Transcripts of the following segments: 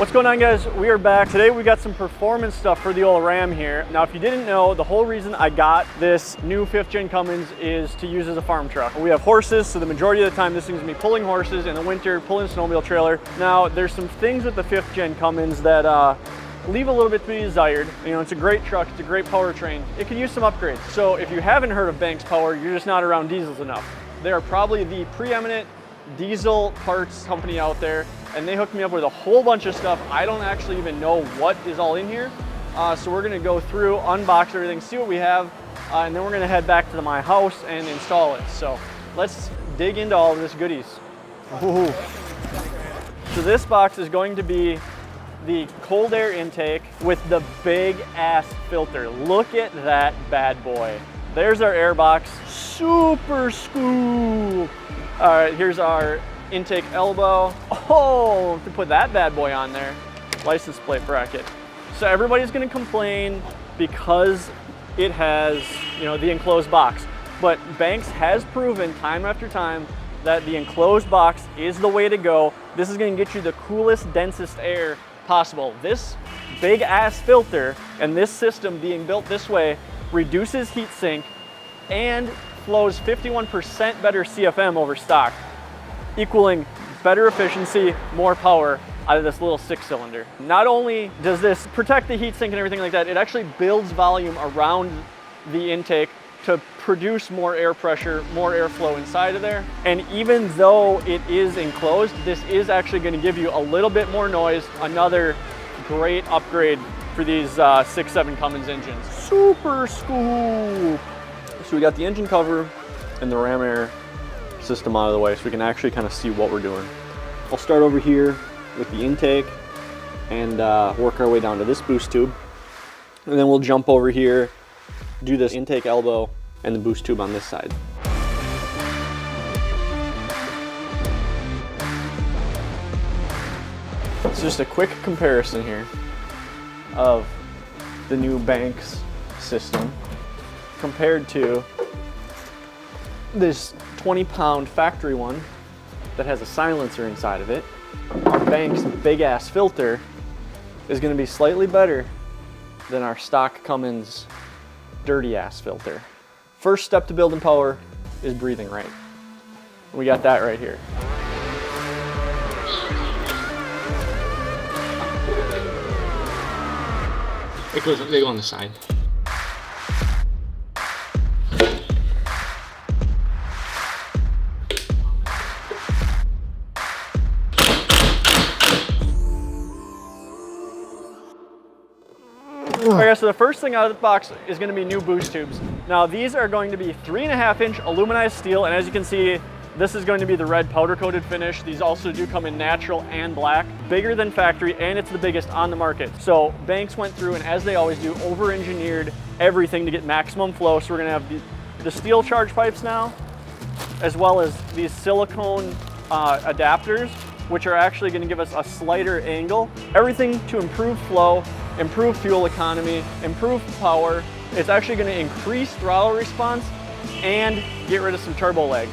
What's going on, guys? We are back. Today we got some performance stuff for the old Ram here. Now, if you didn't know, the whole reason I got this new 5th gen Cummins is to use as a farm truck. We have horses, so the majority of the time this thing's gonna be pulling horses, in the winter pulling a snowmobile trailer. Now, there's some things with the 5th gen Cummins that leave a little bit to be desired. You know, it's a great truck, it's a great powertrain. It could use some upgrades. So if you haven't heard of Banks Power, you're just not around diesels enough. They are probably the preeminent diesel parts company out there, and they hooked me up with a whole bunch of stuff. I don't actually even know what is all in here. So we're gonna go through, unbox everything, see what we have, and then we're gonna head back to my house and install it. So let's dig into all of this goodies. Ooh. So this box is going to be the cold air intake with the big ass filter. Look at that bad boy. There's our air box, super scoop. All right, here's our intake elbow. Oh, to put that bad boy on there, license plate bracket. So everybody's gonna complain because it has, you know, the enclosed box. But Banks has proven time after time that the enclosed box is the way to go. This is gonna get you the coolest, densest air possible. This big ass filter and this system being built this way reduces heat sink and flows 51% better CFM over stock, equaling better efficiency, more power out of this little 6-cylinder. Not only does this protect the heat sink and everything like that, it actually builds volume around the intake to produce more air pressure, more airflow inside of there. And even though it is enclosed, this is actually going to give you a little bit more noise. Another great upgrade for these 6.7 Cummins engines. Super scoop. So we got the engine cover and the ram air system out of the way so we can actually kind of see what we're doing. I'll start over here with the intake and work our way down to this boost tube. And then we'll jump over here, do this intake elbow and the boost tube on this side. It's just a quick comparison here of the new Banks system compared to this 20-pound factory one that has a silencer inside of it. Our Banks big ass filter is going to be slightly better than our stock Cummins dirty ass filter. First step to building power is breathing right. We got that right here. They go on the side. Okay, so the first thing out of the box is going to be new boost tubes. Now these are going to be 3.5-inch aluminized steel, and as you can see, this is going to be the red powder coated finish. These also do come in natural and black, bigger than factory, and it's the biggest on the market. So Banks went through and, as they always do, over-engineered everything to get maximum flow. So we're going to have the steel charge pipes now, as well as these silicone adapters, which are actually going to give us a slighter angle. Everything to improve flow, improve fuel economy, improve power. It's actually going to increase throttle response and get rid of some turbo lag.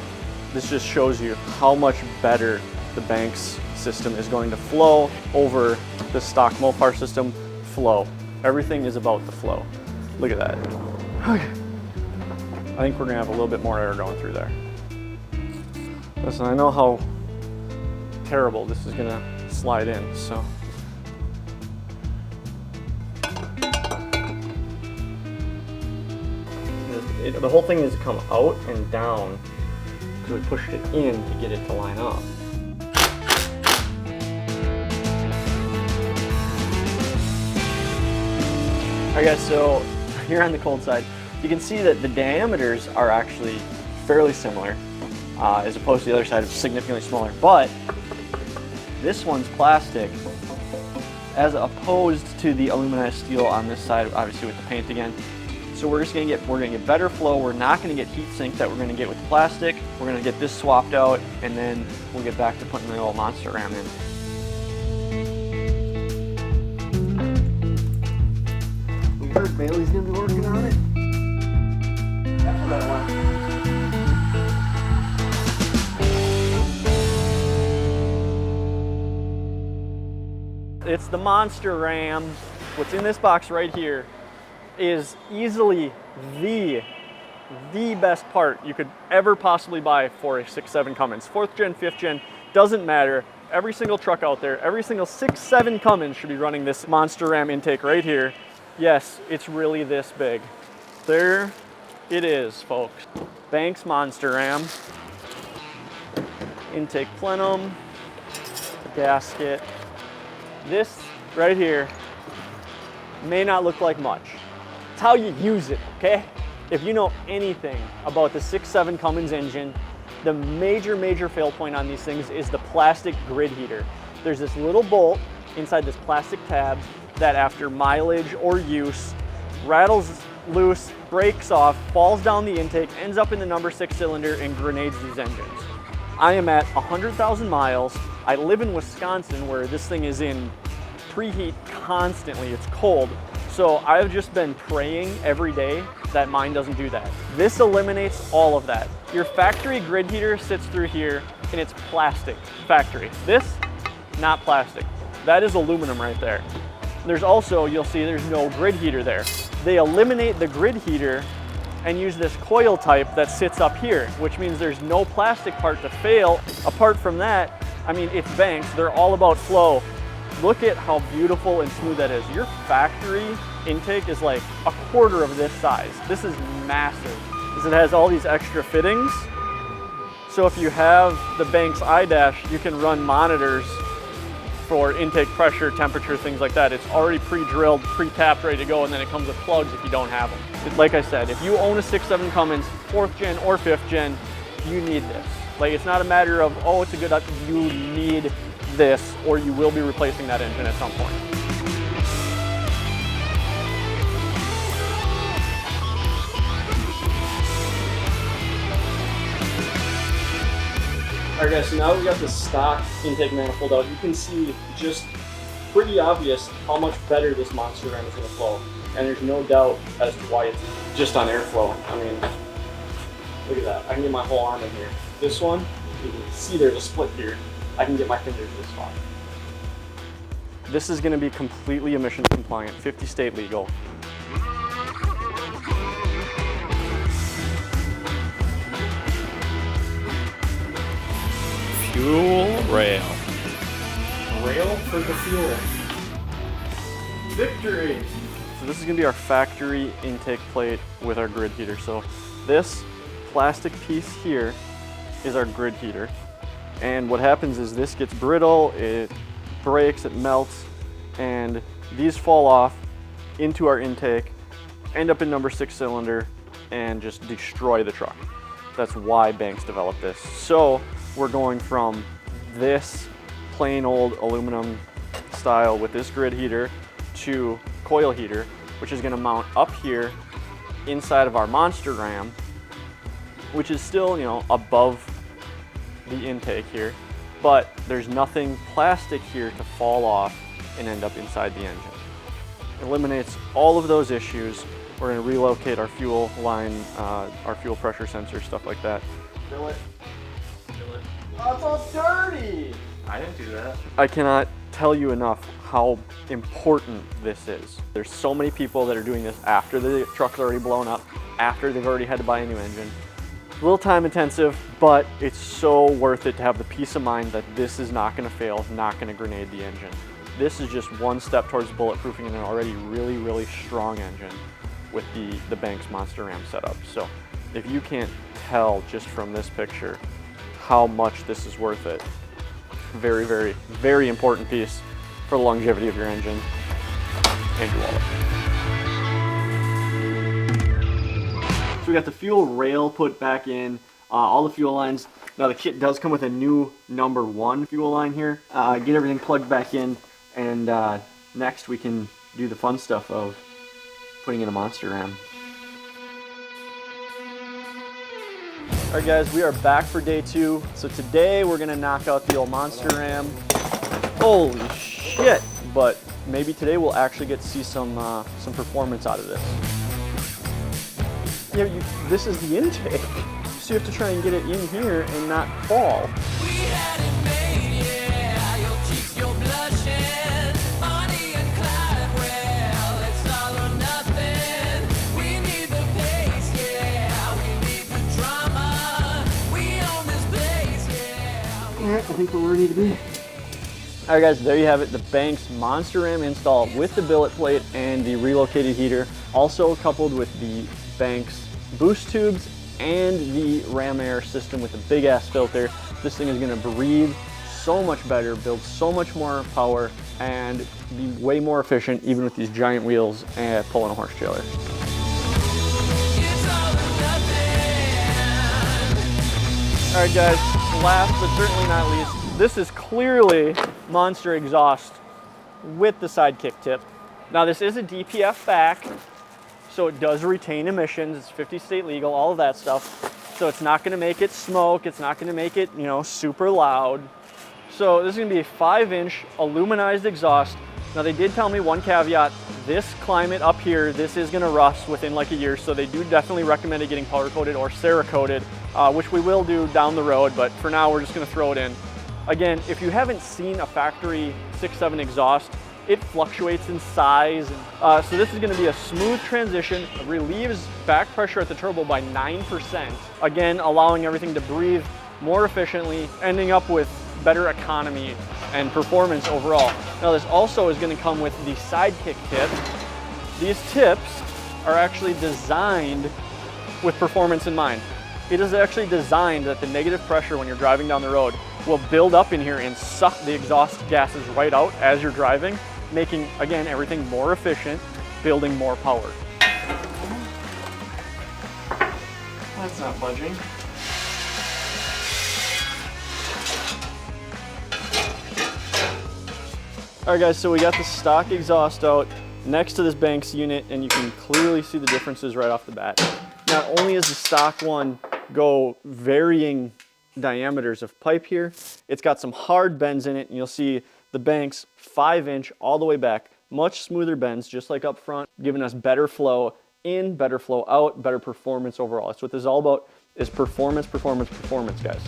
This just shows you how much better the Banks system is going to flow over the stock Mopar system flow. Everything is about the flow. Look at that. Okay. I think we're gonna have a little bit more air going through there. Listen, I know how terrible this is gonna slide in, so. The whole thing needs to come out and down because we pushed it in to get it to line up. Alright guys, so here on the cold side, you can see that the diameters are actually fairly similar as opposed to the other side, it's significantly smaller. But this one's plastic as opposed to the aluminized steel on this side, obviously with the paint again. So we're gonna get better flow. We're not gonna get heat sink that we're gonna get with plastic. We're gonna get this swapped out, and then we'll get back to putting the old Monster Ram in. We heard Bailey's gonna be working on it. That's what I want. It's the Monster Ram. What's in this box right here is easily the best part you could ever possibly buy for a 6.7 Cummins. 4th gen, 5th gen, doesn't matter. Every single truck out there, every single 6.7 Cummins should be running this Monster Ram intake right here. Yes, it's really this big. There it is, folks. Banks Monster Ram. Intake plenum, gasket. This right here may not look like much. It's how you use it, okay? If you know anything about the 6.7 Cummins engine, the major fail point on these things is the plastic grid heater. There's this little bolt inside this plastic tab that after mileage or use rattles loose, breaks off, falls down the intake, ends up in the number 6 cylinder and grenades these engines. I am at 100,000 miles. I live in Wisconsin where this thing is in preheat constantly. It's cold. So I've just been praying every day that mine doesn't do that. This eliminates all of that. Your factory grid heater sits through here and it's plastic, factory. This, not plastic. That is aluminum right there. There's also, you'll see there's no grid heater there. They eliminate the grid heater and use this coil type that sits up here, which means there's no plastic part to fail. Apart from that, I mean, it's Banks, they're all about flow. Look at how beautiful and smooth that is. Your factory intake is like a quarter of this size. This is massive, because it has all these extra fittings. So if you have the Banks iDash, you can run monitors for intake pressure, temperature, things like that. It's already pre-drilled, pre-tapped, ready to go, and then it comes with plugs if you don't have them. Like I said, if you own a 6.7 Cummins, 4th gen or 5th gen, you need this. Like, it's not a matter of, oh, it's a good, you need this, or you will be replacing that engine at some point. Alright guys, so now we got the stock intake manifold out. You can see just pretty obvious how much better this Monster Ram is going to flow. And there's no doubt as to why it's just on airflow. I mean, look at that. I can get my whole arm in here. This one, you can see there's a split here. I can get my fingers this far. This is going to be completely emissions compliant, 50 state legal. Fuel rail. Rail for the fuel. Victory! So this is going to be our factory intake plate with our grid heater. So this plastic piece here is our grid heater. And what happens is this gets brittle, it breaks, it melts, and these fall off into our intake, end up in number 6 cylinder, and just destroy the truck. That's why Banks developed this. So we're going from this plain old aluminum style with this grid heater to coil heater, which is going to mount up here inside of our Monster Ram, which is still, you know, above the intake here, but there's nothing plastic here to fall off and end up inside the engine. Eliminates all of those issues. We're going to relocate our fuel line, our fuel pressure sensor, stuff like that. Fill it. Fill it. Oh, it's all dirty! I didn't do that. I cannot tell you enough how important this is. There's so many people that are doing this after the truck's already blown up, after they've already had to buy a new engine. A little time intensive, but it's so worth it to have the peace of mind that this is not going to fail, not going to grenade the engine. This is just one step towards bulletproofing an already really strong engine with the Banks Monster Ram setup. So if you can't tell just from this picture how much this is worth it, very important piece for the longevity of your engine and your wallet. So we got the fuel rail put back in, all the fuel lines. Now the kit does come with a new number 1 fuel line here. Get everything plugged back in, and next we can do the fun stuff of putting in a Monster Ram. Alright guys, we are back for day 2. So today we're gonna knock out the old Monster Ram. Holy shit! But maybe today we'll actually get to see some performance out of this. Yeah, this is the intake, so you have to try and get it in here and not fall. We had it made, yeah, your cheeks, your blushing. right, I think we're where we need to be. All right guys, there you have it, the Banks Monster Ram install with the billet plate and the relocated heater, also coupled with the Banks boost tubes and the Ram Air system with the big ass filter. This thing is gonna breathe so much better, build so much more power, and be way more efficient even with these giant wheels and pulling a horse trailer. All right guys, last but certainly not least, this is clearly Monster exhaust with the sidekick tip. Now this is a DPF back, so it does retain emissions. It's 50 state legal, all of that stuff. So it's not gonna make it smoke. It's not gonna make it, you know, super loud. So this is gonna be a 5-inch aluminized exhaust. Now they did tell me one caveat, this climate up here, this is gonna rust within like a year, so they do definitely recommend it getting powder coated or Cerakoted, which we will do down the road, but for now we're just gonna throw it in. Again, if you haven't seen a factory 6.7 exhaust, it fluctuates in size. So this is gonna be a smooth transition. It relieves back pressure at the turbo by 9%. Again, allowing everything to breathe more efficiently, ending up with better economy and performance overall. Now this also is gonna come with the sidekick tip. These tips are actually designed with performance in mind. It is actually designed that the negative pressure when you're driving down the road will build up in here and suck the exhaust gases right out as you're driving, making, again, everything more efficient, building more power. That's not budging. All right guys, so we got the stock exhaust out next to this Banks unit, and you can clearly see the differences right off the bat. Not only is the stock one go varying diameters of pipe here, it's got some hard bends in it, and you'll see the Banks 5-inch all the way back, much smoother bends, just like up front, giving us better flow in, better flow out, better performance overall. That's what this is all about, is performance, performance, performance, guys.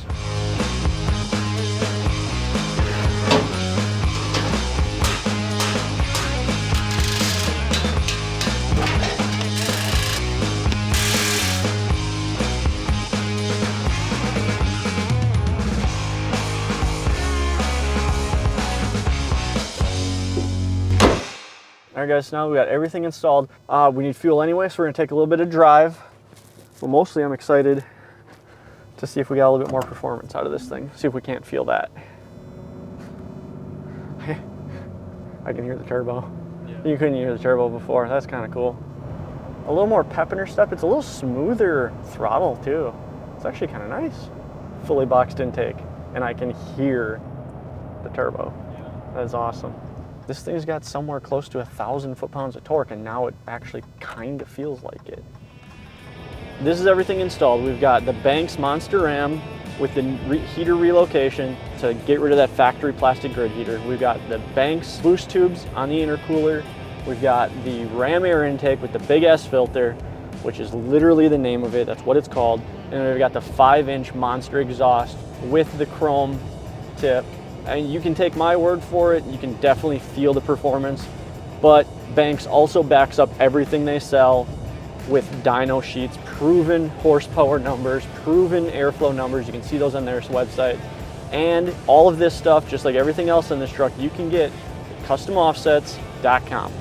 All right guys, so now we got everything installed. We need fuel anyway, so we're gonna take a little bit of drive. But mostly I'm excited to see if we got a little bit more performance out of this thing. See if we can't feel that. I can hear the turbo. Yeah. You couldn't hear the turbo before. That's kind of cool. A little more pep in her step. It's a little smoother throttle too. It's actually kind of nice. Fully boxed intake, and I can hear the turbo. Yeah. That's awesome. This thing's got somewhere close to 1,000 foot-pounds of torque, and now it actually kind of feels like it. This is everything installed. We've got the Banks Monster Ram with the heater relocation to get rid of that factory plastic grid heater. We've got the Banks boost tubes on the intercooler. We've got the Ram Air intake with the big ass filter, which is literally the name of it. That's what it's called. And then we've got the 5-inch Monster exhaust with the chrome tip. And you can take my word for it, you can definitely feel the performance, but Banks also backs up everything they sell with dyno sheets, proven horsepower numbers, proven airflow numbers. You can see those on their website. And all of this stuff, just like everything else on this truck, you can get at customoffsets.com.